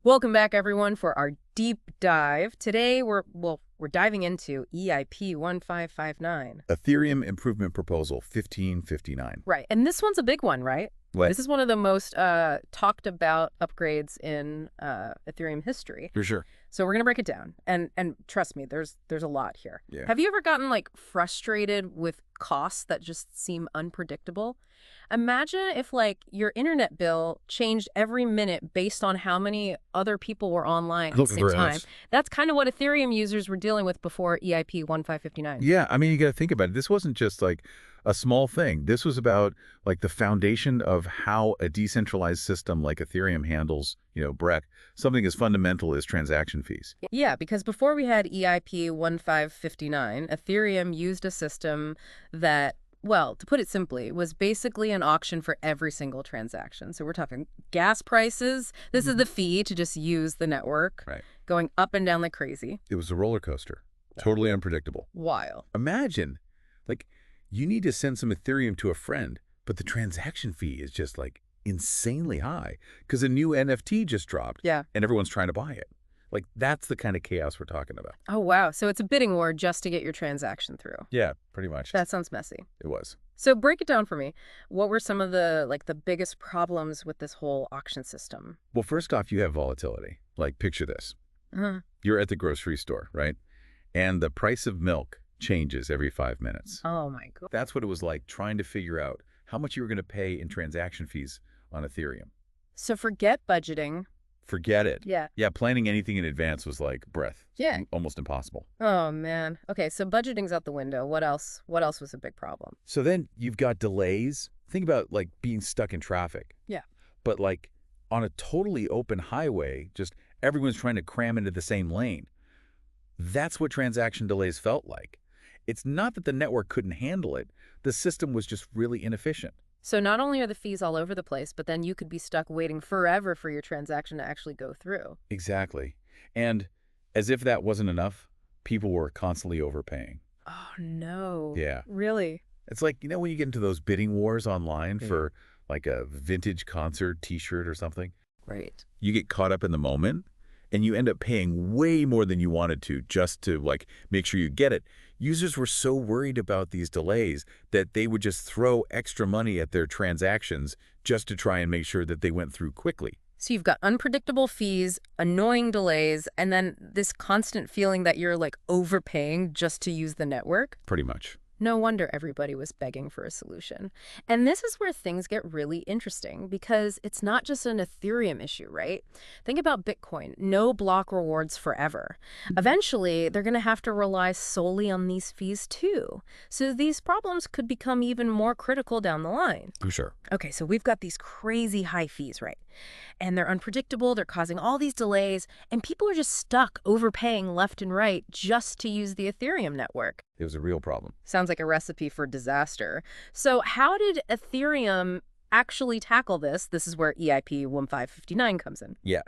Welcome back, everyone, for our deep dive. Today, we're diving into EIP-1559. Ethereum Improvement Proposal 1559. Right, and this one's a big one, right? What? This is one of the most talked about upgrades in Ethereum history. For sure. So we're gonna break it down, and trust me, there's a lot here. Yeah. Have you ever gotten like frustrated with costs that just seem unpredictable? Imagine if like your internet bill changed every minute based on how many other people were online at the same time. That's kind of what Ethereum users were dealing with before EIP 1559. Yeah, I mean, you got to think about it. This wasn't just like a small thing. This was about like the foundation of how a decentralized system like Ethereum handles, Breck, something as fundamental as transaction fees. Yeah, because before we had EIP 1559, Ethereum used a system that, well, to put it simply, was basically an auction for every single transaction. So we're talking gas prices. This is the fee to just use the network, Right. going up and down like crazy. It was a roller coaster, totally unpredictable. Wild. Imagine, like, you need to send some Ethereum to a friend, but the transaction fee is just like insanely high because a new NFT just dropped. Yeah. And everyone's trying to buy it. Like, that's the kind of chaos we're talking about. Oh, wow. So it's a bidding war just to get your transaction through. Yeah, pretty much. That sounds messy. It was. So break it down for me. What were some of the biggest problems with this whole auction system? Well, first off, you have volatility. Like, picture this. Uh-huh. You're at the grocery store, right? And the price of milk changes every 5 minutes. Oh, my God. That's what it was like trying to figure out how much you were going to pay in transaction fees on Ethereum. So forget budgeting. Forget it. Yeah. Yeah, planning anything in advance was like breath. Yeah. Almost impossible. Oh, man. Okay, so budgeting's out the window. What else? What else was a big problem? So then you've got delays. Think about like being stuck in traffic. Yeah. But like on a totally open highway, just everyone's trying to cram into the same lane. That's what transaction delays felt like. It's not that the network couldn't handle it. The system was just really inefficient. So not only are the fees all over the place, but then you could be stuck waiting forever for your transaction to actually go through. Exactly. And as if that wasn't enough, people were constantly overpaying. Oh, no. Yeah. Really? It's like, when you get into those bidding wars online for like a vintage concert t-shirt or something, Right. you get caught up in the moment and you end up paying way more than you wanted to just to like make sure you get it. Users were so worried about these delays that they would just throw extra money at their transactions just to try and make sure that they went through quickly. So you've got unpredictable fees, annoying delays, and then this constant feeling that you're like overpaying just to use the network. Pretty much. No wonder everybody was begging for a solution. And this is where things get really interesting because it's not just an Ethereum issue, right? Think about Bitcoin. No block rewards forever. Eventually, they're going to have to rely solely on these fees too. So these problems could become even more critical down the line. For sure. Okay, so we've got these crazy high fees, right? And they're unpredictable, they're causing all these delays, and people are just stuck overpaying left and right just to use the Ethereum network. It was a real problem. Sounds like a recipe for disaster. So how did Ethereum actually tackle this? This is where EIP 1559 comes in. Yeah.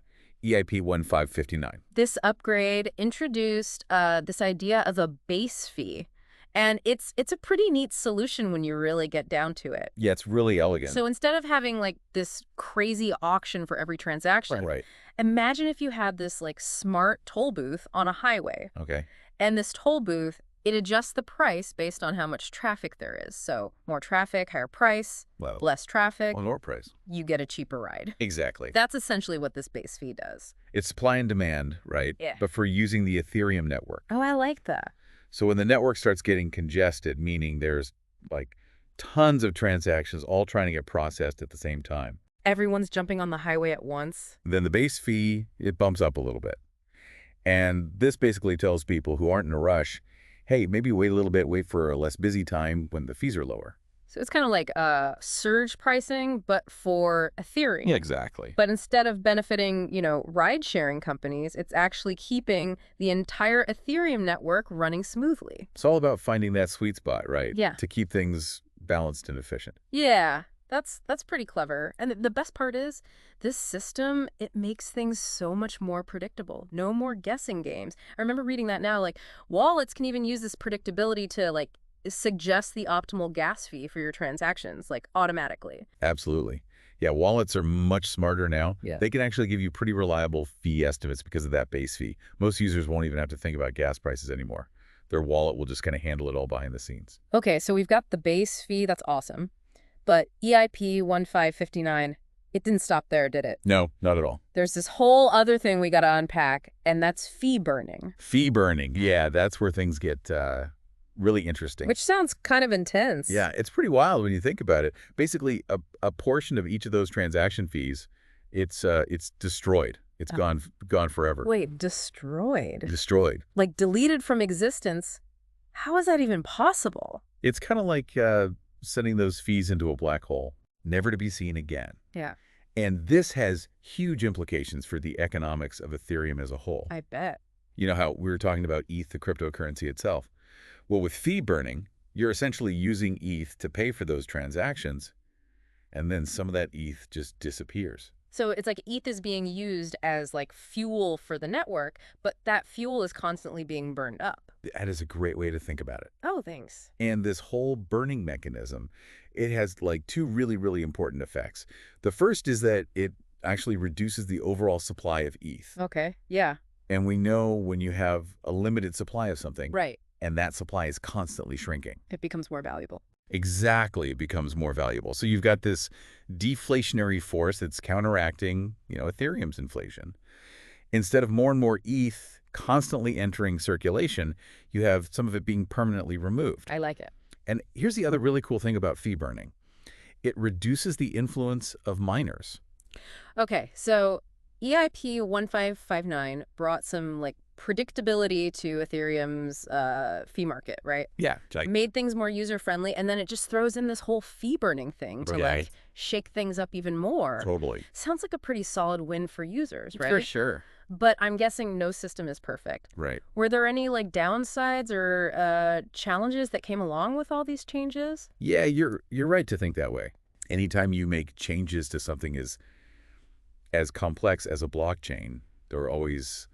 EIP 1559. This upgrade introduced this idea of a base fee. And it's a pretty neat solution when you really get down to it. Yeah, it's really elegant. So instead of having like this crazy auction for every transaction, Right. imagine if you had this like smart toll booth on a highway. Okay. And this toll booth, it adjusts the price based on how much traffic there is. So more traffic, higher price, Well, less traffic, lower price. you get a cheaper ride. Exactly. That's essentially what this base fee does. It's supply and demand, right? Yeah. But for using the Ethereum network. Oh, I like that. So when the network starts getting congested, meaning there's like tons of transactions all trying to get processed at the same time, Everyone's jumping on the highway at once. then the base fee, it bumps up a little bit. And this basically tells people who aren't in a rush, hey, maybe wait a little bit, wait for a less busy time when the fees are lower. So it's kind of like surge pricing, but for Ethereum. Yeah, exactly. But instead of benefiting, ride-sharing companies, it's actually keeping the entire Ethereum network running smoothly. It's all about finding that sweet spot, right? Yeah. To keep things balanced and efficient. Yeah, that's pretty clever. And the best part is, this system, it makes things so much more predictable. No more guessing games. I remember reading that now, like, wallets can even use this predictability to, like, suggest the optimal gas fee for your transactions, like, automatically. Absolutely. Yeah, wallets are much smarter now. Yeah. They can actually give you pretty reliable fee estimates because of that base fee. Most users won't even have to think about gas prices anymore. Their wallet will just kind of handle it all behind the scenes. Okay, so we've got the base fee. That's awesome. But EIP-1559, it didn't stop there, did it? No, not at all. There's this whole other thing we got to unpack, and that's fee burning. Fee burning. Yeah, that's where things get really interesting. Which sounds kind of intense. Yeah, it's pretty wild when you think about it. Basically, a portion of each of those transaction fees, it's destroyed. It's gone forever. Wait, destroyed? Destroyed. Like deleted from existence? How is that even possible? It's kind of like sending those fees into a black hole, never to be seen again. Yeah, And this has huge implications for the economics of Ethereum as a whole. I bet. You know how we were talking about ETH, the cryptocurrency itself? Well, with fee burning, you're essentially using ETH to pay for those transactions, and then some of that ETH just disappears. So it's like ETH is being used as like fuel for the network, but that fuel is constantly being burned up. That is a great way to think about it. Oh, thanks. And this whole burning mechanism, it has like two really, really important effects. The first is that it actually reduces the overall supply of ETH. Okay, yeah. And we know when you have a limited supply of something, Right. and that supply is constantly shrinking. It becomes more valuable. Exactly, it becomes more valuable. So you've got this deflationary force that's counteracting, Ethereum's inflation. Instead of more and more ETH constantly entering circulation, you have some of it being permanently removed. I like it. And here's the other really cool thing about fee burning. It reduces the influence of miners. Okay, so EIP-1559 brought some like predictability to Ethereum's fee market, right? Yeah. Made things more user-friendly, and then it just throws in this whole fee-burning thing to Right. like shake things up even more. Totally. Sounds like a pretty solid win for users, right? For sure. But I'm guessing no system is perfect. Right. Were there any like downsides or challenges that came along with all these changes? Yeah, you're right to think that way. Anytime you make changes to something as complex as a blockchain, there are always,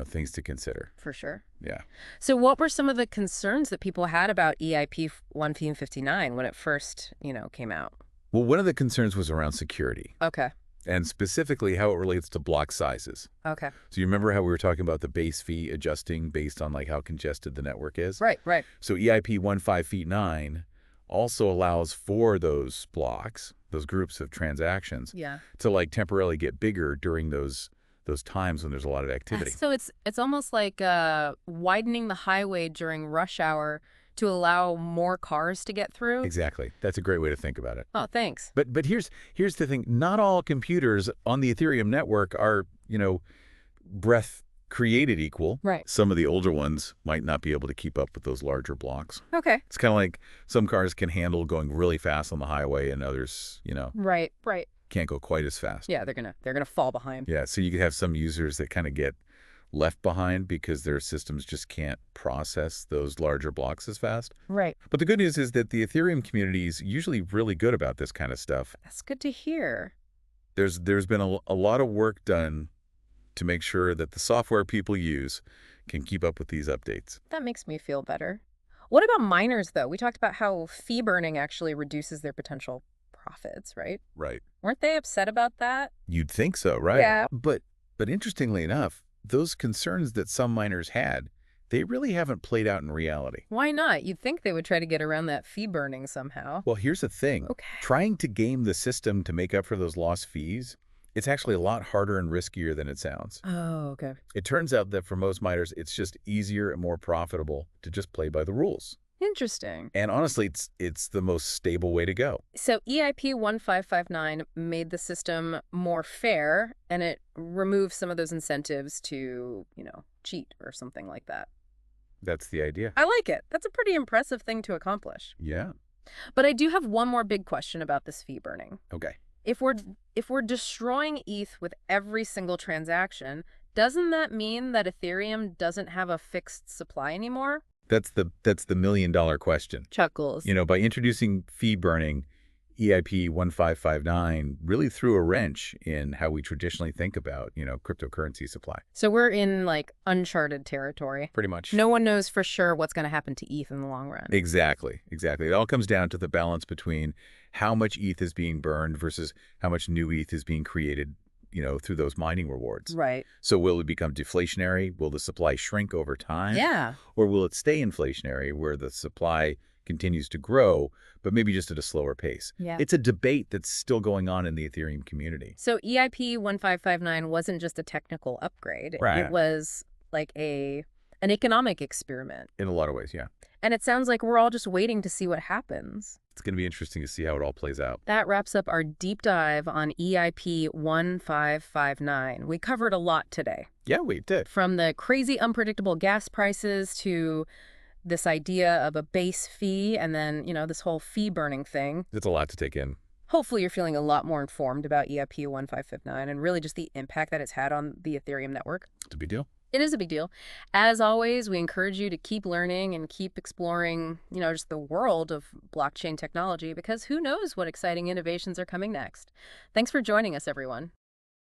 things to consider. For sure. Yeah. So what were some of the concerns that people had about EIP-1559 when it first, came out? Well, one of the concerns was around security, Okay. and specifically how it relates to block sizes. Okay. So you remember how we were talking about the base fee adjusting based on like how congested the network is? Right, right. So EIP-1559 also allows for those blocks, those groups of transactions, Yeah. to like temporarily get bigger during those times when there's a lot of activity. So it's almost like widening the highway during rush hour to allow more cars to get through. Exactly. That's a great way to think about it. Oh, thanks. But here's the thing. Not all computers on the Ethereum network are, breadth created equal. Right. Some of the older ones might not be able to keep up with those larger blocks. Okay. It's kind of like some cars can handle going really fast on the highway and others, Right, right. can't go quite as fast. Yeah, they're gonna fall behind. Yeah, so you could have some users that kind of get left behind because their systems just can't process those larger blocks as fast. Right. But the good news is that the Ethereum community is usually really good about this kind of stuff. That's good to hear. There's been a lot of work done to make sure that the software people use can keep up with these updates. That makes me feel better. What about miners, though? We talked about how fee burning actually reduces their potential profits, right? Right. Weren't they upset about that? You'd think so, right? Yeah. But interestingly enough, those concerns that some miners had, they really haven't played out in reality. Why not? You'd think they would try to get around that fee burning somehow. Well, here's the thing. Okay. Trying to game the system to make up for those lost fees, it's actually a lot harder and riskier than it sounds. Oh, okay. It turns out that for most miners, it's just easier and more profitable to just play by the rules. Interesting. And honestly, it's the most stable way to go. So EIP-1559 made the system more fair, and it removed some of those incentives to, cheat or something like that. That's the idea. I like it. That's a pretty impressive thing to accomplish. Yeah. But I do have one more big question about this fee burning. Okay. If we're destroying ETH with every single transaction, doesn't that mean that Ethereum doesn't have a fixed supply anymore? That's the $1 million question. Chuckles. By introducing fee burning, EIP-1559 really threw a wrench in how we traditionally think about, cryptocurrency supply. So we're in like uncharted territory. Pretty much. No one knows for sure what's going to happen to ETH in the long run. Exactly, exactly. It all comes down to the balance between how much ETH is being burned versus how much new ETH is being created, through those mining rewards. Right. So will it become deflationary? Will the supply shrink over time? Yeah. Or will it stay inflationary where the supply continues to grow, but maybe just at a slower pace? Yeah. It's a debate that's still going on in the Ethereum community. So EIP 1559 wasn't just a technical upgrade. Right. It was like an economic experiment. In a lot of ways, yeah. And it sounds like we're all just waiting to see what happens. It's going to be interesting to see how it all plays out. That wraps up our deep dive on EIP 1559. We covered a lot today. Yeah, we did. From the crazy unpredictable gas prices to this idea of a base fee and then, this whole fee burning thing. It's a lot to take in. Hopefully you're feeling a lot more informed about EIP 1559 and really just the impact that it's had on the Ethereum network. It's a big deal. It is a big deal. As always, we encourage you to keep learning and keep exploring, just the world of blockchain technology because who knows what exciting innovations are coming next. Thanks for joining us, everyone.